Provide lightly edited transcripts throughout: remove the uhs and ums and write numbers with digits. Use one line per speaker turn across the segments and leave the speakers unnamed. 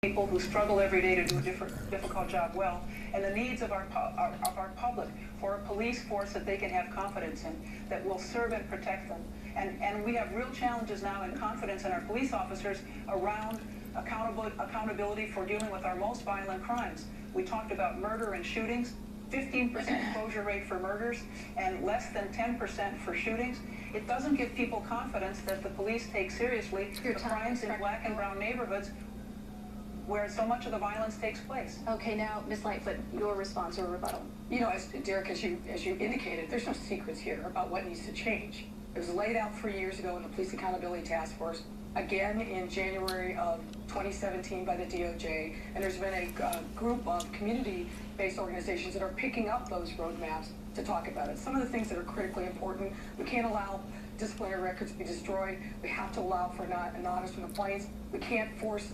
people who struggle every day to do a difficult job well, and the needs of our public for a police force that they can have confidence in, that will serve and protect them. And we have real challenges now in confidence in our police officers around accountability for dealing with our most violent crimes. We talked about murder and shootings, 15% closure rate for murders and less than 10% for shootings. It doesn't give people confidence that the police take seriously the crimes in black and brown neighborhoods where so much of the violence takes place.
Okay, now, Ms. Lightfoot, your response or rebuttal.
You know, Derek, as you indicated, there's no secrets here about what needs to change. It was laid out 3 years ago in the Police Accountability Task Force, again in January of 2017 by the DOJ, and there's been a group of community-based organizations that are picking up those roadmaps to talk about it. Some of the things that are critically important: we can't allow disciplinary records to be destroyed. We have to allow for anonymous complaints. We can't force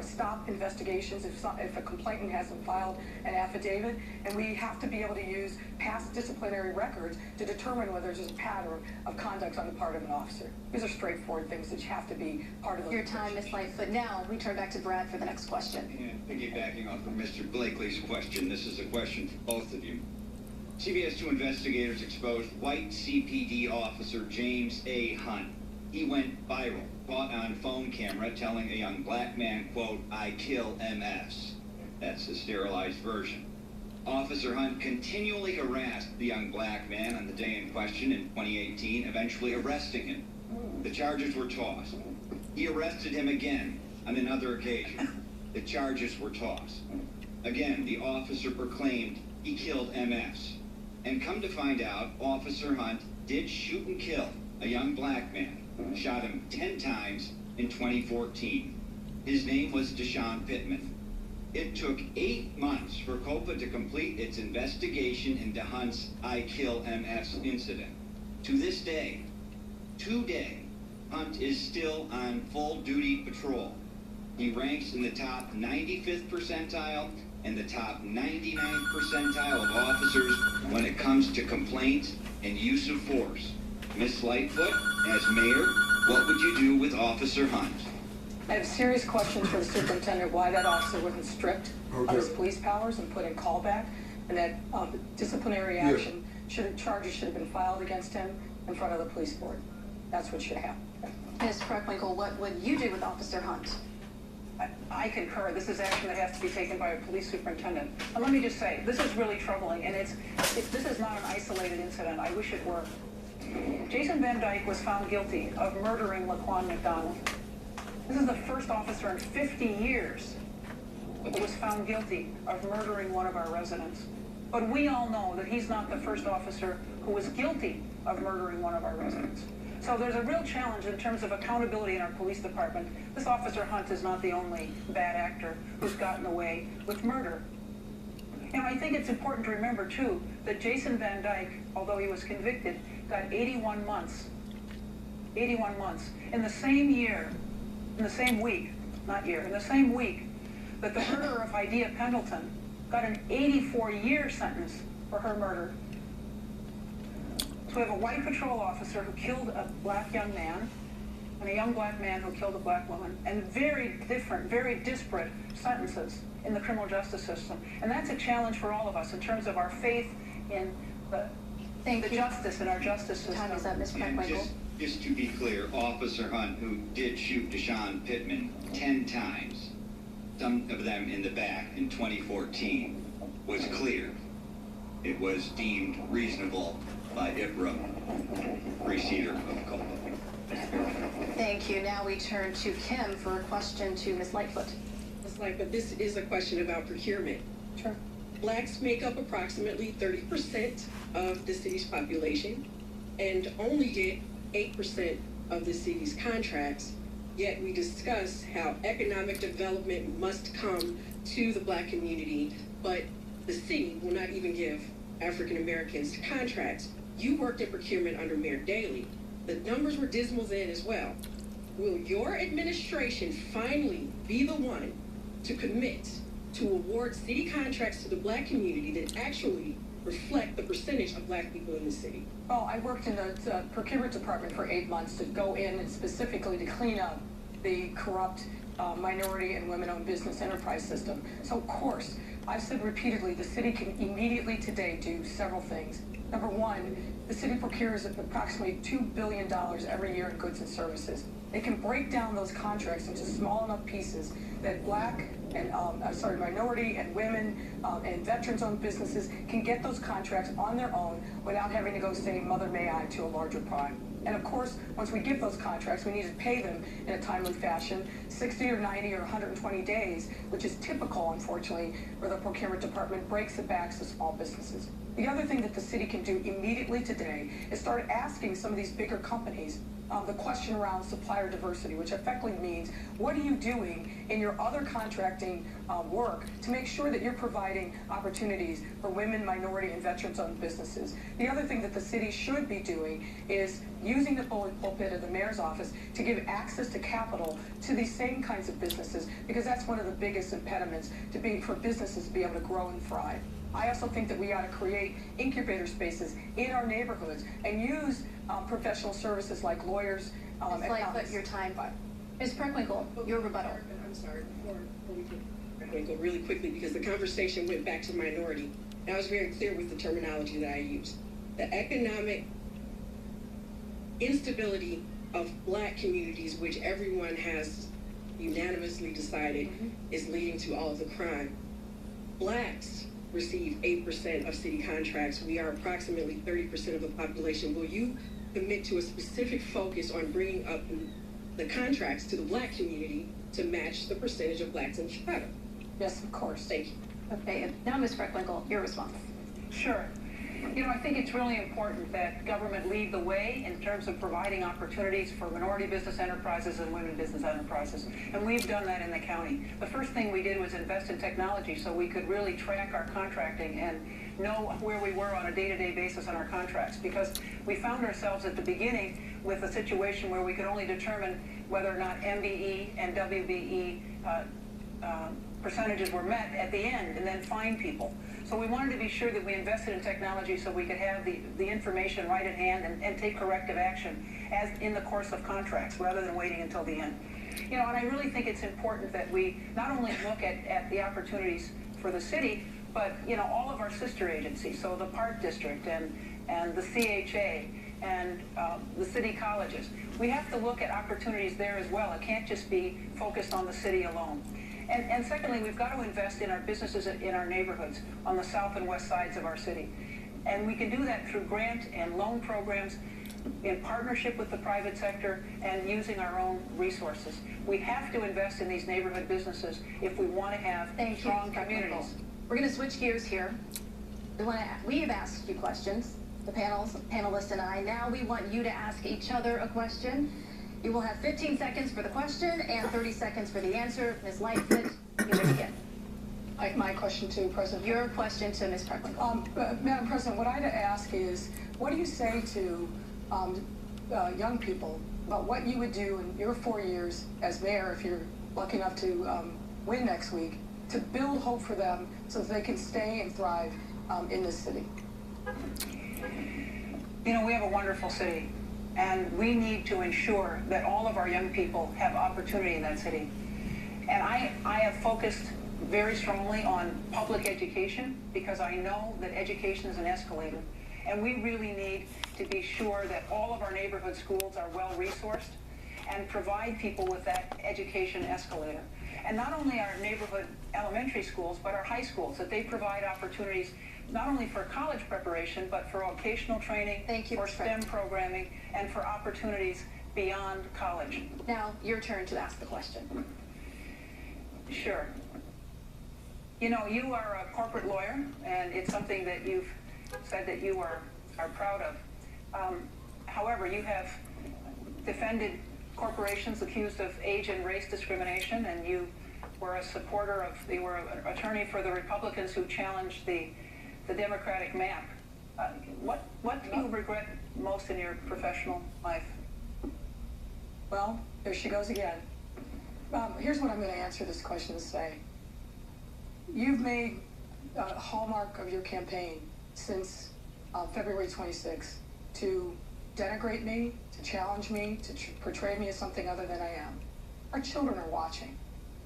stop investigations if a complainant hasn't filed an affidavit, and we have to be able to use past disciplinary records to determine whether there's a pattern of conduct on the part of an officer. These are straightforward things that have to be part of
your time, Ms. Lightfoot. Now we turn back to Brad for the next question.
And piggybacking off of Mr. Blakely's question, this is a question for both of you. CBS 2 investigators exposed white CPD officer James A. Hunt. He went viral, caught on phone camera telling a young black man, quote, "I kill MFs." That's the sterilized version. Officer Hunt continually harassed the young black man on the day in question in 2018, eventually arresting him. The charges were tossed. He arrested him again on another occasion. The charges were tossed. Again, the officer proclaimed he killed MFs. And come to find out, Officer Hunt did shoot and kill a young black man. Shot him 10 times in 2014. His name was Deshaun Pittman. It took 8 months for COPA to complete its investigation into Hunt's I Kill MFs incident. To this day, today, Hunt is still on full-duty patrol. He ranks in the top 95th percentile and the top 99th percentile of officers when it comes to complaints and use of force. Ms. Lightfoot, as mayor, what would you do with Officer Hunt?
I have serious questions for the superintendent why that officer wasn't stripped of his police powers and put in callback, and that disciplinary action charges should have been filed against him in front of the police board. That's what should happen.
Ms. Preckwinkle, what would you do with Officer Hunt?
I concur. This is action that has to be taken by a police superintendent. And let me just say, this is really troubling, and this is not an isolated incident. I wish it were. Jason Van Dyke was found guilty of murdering Laquan McDonald. This is the first officer in 50 years who was found guilty of murdering one of our residents. But we all know that he's not the first officer who was guilty of murdering one of our residents. So there's a real challenge in terms of accountability in our police department. This Officer Hunt is not the only bad actor who's gotten away with murder. And I think it's important to remember, too, that Jason Van Dyke, although he was convicted, got 81 months. 81 months. In the same year, in the same week, not year, in the same week that the murderer of Idea Pendleton got an 84-year sentence for her murder. So we have a white patrol officer who killed a black young man and a young black man who killed a black woman, and very different, very disparate sentences in the criminal justice system. And that's a challenge for all of us in terms of our faith in the justice in our justice system.
Time is up, Ms. Preckwinkle.
Just to be clear, Officer Hunt, who did shoot Deshaun Pittman 10 times, some of them in the back in 2014, was clear. It was deemed reasonable by IPRA, preceder of COPA.
Thank you. Now we turn to Kim for a question to Ms. Lightfoot.
Ms. Lightfoot, this is a question about procurement.
Sure.
Blacks make up approximately 30% of the city's population and only get 8% of the city's contracts, yet we discuss how economic development must come to the black community, but the city will not even give African Americans contracts. You worked in procurement under Mayor Daley. The numbers were dismal then as well. Will your administration finally be the one to commit to award city contracts to the black community that actually reflect the percentage of black people in the city?
Well, I worked in the procurement department for 8 months to go in and specifically to clean up the corrupt minority and women-owned business enterprise system. So of course, I've said repeatedly, the city can immediately today do several things. Number one, the city procures approximately $2 billion every year in goods and services. It can break down those contracts into small enough pieces that black and minority and women and veterans-owned businesses can get those contracts on their own without having to go say mother may I to a larger prime. And of course, once we give those contracts, we need to pay them in a timely fashion, 60 or 90 or 120 days, which is typical, unfortunately, where the procurement department breaks the backs of small businesses. The other thing that the city can do immediately today is start asking some of these bigger companies the question around supplier diversity, which effectively means, what are you doing in your other contracting work to make sure that you're providing opportunities for women, minority, and veterans-owned businesses? The other thing that the city should be doing is using the pulpit of the mayor's office to give access to capital to these same kinds of businesses, because that's one of the biggest impediments for businesses to be able to grow and thrive. I also think that we ought to create incubator spaces in our neighborhoods and use professional services like lawyers,
Ms. Lightfoot, your time. Ms. Preckwinkle, your rebuttal.
I'm sorry, before we can, I'm going to go really quickly because the conversation went back to minority. And I was very clear with the terminology that I used. The economic instability of black communities, which everyone has unanimously decided is leading to all of the crime. Blacks receive 8% of city contracts. We are approximately 30% of the population. Will you commit to a specific focus on bringing up the contracts to the black community to match the percentage of blacks in Chicago?
Yes, of course.
Thank you.
Okay, and now Ms. Preckwinkle, your response.
Sure. You know, I think it's really important that government lead the way in terms of providing opportunities for minority business enterprises and women business enterprises. And we've done that in the county. The first thing we did was invest in technology so we could really track our contracting and know where we were on a day-to-day basis on our contracts, because we found ourselves at the beginning with a situation where we could only determine whether or not MBE and WBE percentages were met at the end and then fine people. So we wanted to be sure that we invested in technology so we could have the information right at hand and take corrective action as in the course of contracts rather than waiting until the end. You know, and I really think it's important that we not only look at the opportunities for the city, but, you know, all of our sister agencies, so the Park District and the CHA and the city colleges. We have to look at opportunities there as well. It can't just be focused on the city alone. And secondly, we've got to invest in our businesses in our neighborhoods on the south and west sides of our city. And we can do that through grant and loan programs in partnership with the private sector and using our own resources. We have to invest in these neighborhood businesses if we want to have strong communities.
We're going to switch gears here. We have asked you questions, the panelists and I. Now we want you to ask each other a question. You will have 15 seconds for the question and 30 seconds for the answer. Ms. Lightfoot, you may begin.
My question to President.
Your question to Ms. Preckwinkle.
Madam President, what I'd ask is, what do you say to young people about what you would do in your 4 years as mayor, if you're lucky enough to win next week, to build hope for them so that they can stay and thrive in this city?
You know, we have a wonderful city, and we need to ensure that all of our young people have opportunity in that city. And I have focused very strongly on public education because I know that education is an escalator. And we really need to be sure that all of our neighborhood schools are well resourced and provide people with that education escalator. And not only our neighborhood elementary schools, but our high schools, that they provide opportunities not only for college preparation, but for vocational training, for STEM programming, and for opportunities beyond college.
Now, your turn to ask the question.
Sure. You know, you are a corporate lawyer, and it's something that you've said that you are proud of. However, you have defended corporations accused of age and race discrimination, and you were a supporter of, you were an attorney for the Republicans who challenged the Democratic map. What do you regret most in your professional life?
Well, there she goes again. Here's what I'm going to answer this question to say. You've made a hallmark of your campaign since February 26th to denigrate me, to challenge me, to portray me as something other than I am. Our children are watching.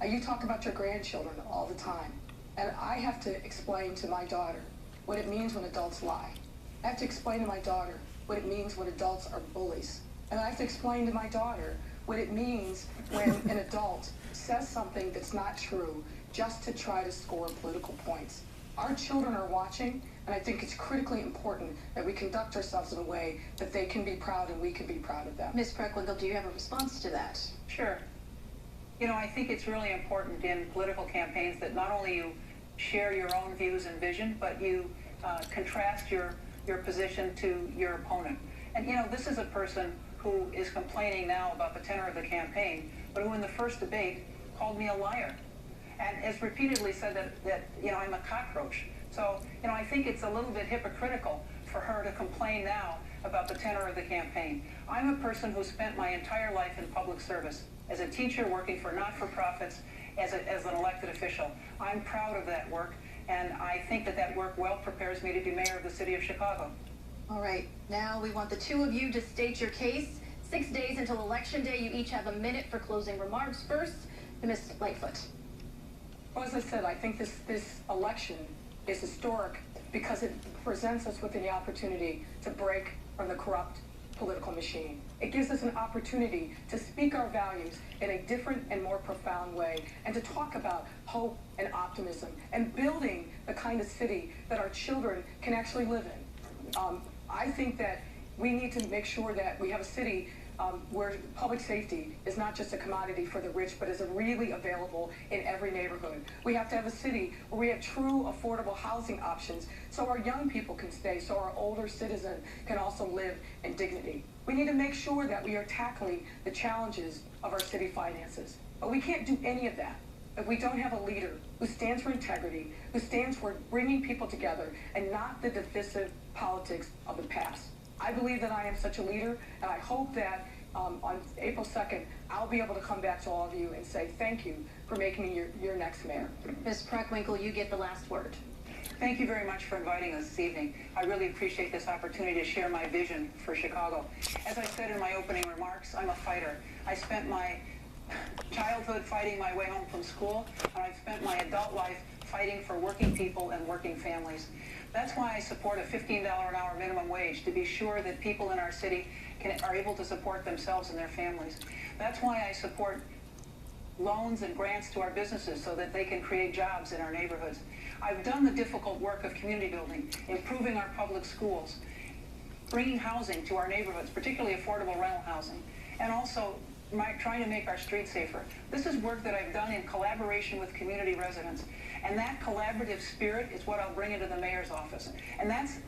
You talk about your grandchildren all the time, and I have to explain to my daughter what it means when adults lie. I have to explain to my daughter what it means when adults are bullies. And I have to explain to my daughter what it means when an adult says something that's not true just to try to score political points. Our children are watching, and I think it's critically important that we conduct ourselves in a way that they can be proud and we can be proud of them.
Ms. Preckwinkle, do you have a response to that?
Sure. You know, I think it's really important in political campaigns that not only you share your own views and vision, but you contrast your position to your opponent. And you know, this is a person who is complaining now about the tenor of the campaign, but who in the first debate called me a liar and has repeatedly said that you know, I'm a cockroach. So, you know, I think it's a little bit hypocritical for her to complain now about the tenor of the campaign. I'm a person who spent my entire life in public service, as a teacher working for not-for-profits, as an elected official. I'm proud of that work, and I think that work well prepares me to be mayor of the city of Chicago.
All right, now we want the two of you to state your case. 6 days until Election Day, you each have a minute for closing remarks. First, Ms. Lightfoot.
Well, as I said, I think this election is historic because it presents us with the opportunity to break from the corrupt political machine. It gives us an opportunity to speak our values in a different and more profound way, and to talk about hope and optimism and building the kind of city that our children can actually live in. I think that we need to make sure that we have a city where public safety is not just a commodity for the rich, but is really available in every neighborhood. We have to have a city where we have true affordable housing options so our young people can stay, so our older citizens can also live in dignity. We need to make sure that we are tackling the challenges of our city finances. But we can't do any of that if we don't have a leader who stands for integrity, who stands for bringing people together and not the divisive politics of the past. I believe that I am such a leader, and I hope that on April 2nd, I'll be able to come back to all of you and say thank you for making me your next mayor.
Ms. Preckwinkle, you get the last word.
Thank you very much for inviting us this evening. I really appreciate this opportunity to share my vision for Chicago. As I said in my opening remarks, I'm a fighter. I spent my childhood fighting my way home from school, and I've spent my adult life fighting for working people and working families. That's why I support a $15 an hour minimum wage, to be sure that people in our city are able to support themselves and their families. That's why I support loans and grants to our businesses so that they can create jobs in our neighborhoods. I've done the difficult work of community building, improving our public schools, bringing housing to our neighborhoods, particularly affordable rental housing, and also trying to make our streets safer. This is work that I've done in collaboration with community residents. And that collaborative spirit is what I'll bring into the mayor's office. And that's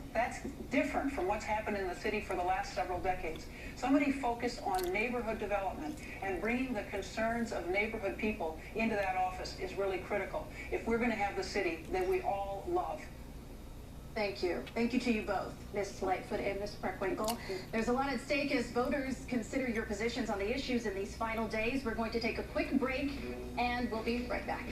different from what's happened in the city for the last several decades. Somebody focused on neighborhood development and bringing the concerns of neighborhood people into that office is really critical if we're going to have the city that we all love.
Thank you. Thank you to you both, Ms. Lightfoot and Ms. Preckwinkle. There's a lot at stake as voters consider your positions on the issues in these final days. We're going to take a quick break, and we'll be right back.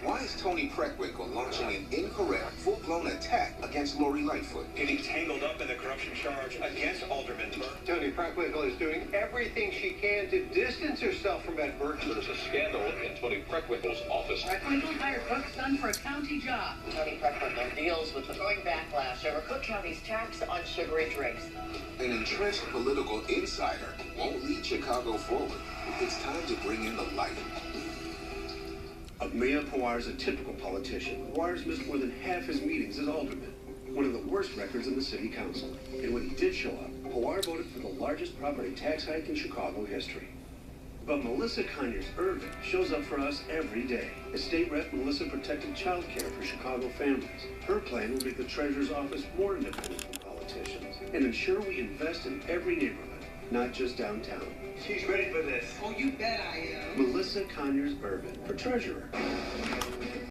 Why is Toni Preckwinkle launching an incorrect, full-blown attack against Lori Lightfoot?
Getting tangled up in the corruption charge against Alderman Burke.
Toni Preckwinkle is doing everything she can to distance herself from Ed Burke.
There's a scandal in Toni Preckwinkle's office.
Preckwinkle hired Brooks Dunn for a county job.
Toni Preckwinkle deals with the growing backlash over Cook County's tax on sugary drinks.
An entrenched political insider won't lead Chicago forward. It's time to bring in the light.
Mayor Pawar is a typical politician. Pawar's missed more than half his meetings as alderman, one of the worst records in the city council. And when he did show up, Pawar voted for the largest property tax hike in Chicago history. But Melissa Conyers-Irvin shows up for us every day. As state rep, Melissa protected child care for Chicago families. Her plan will make the treasurer's office more independent from politicians and ensure we invest in every neighborhood, not just downtown.
She's ready for this.
Oh, you bet I am.
Melissa Conyers-Irvin for treasurer.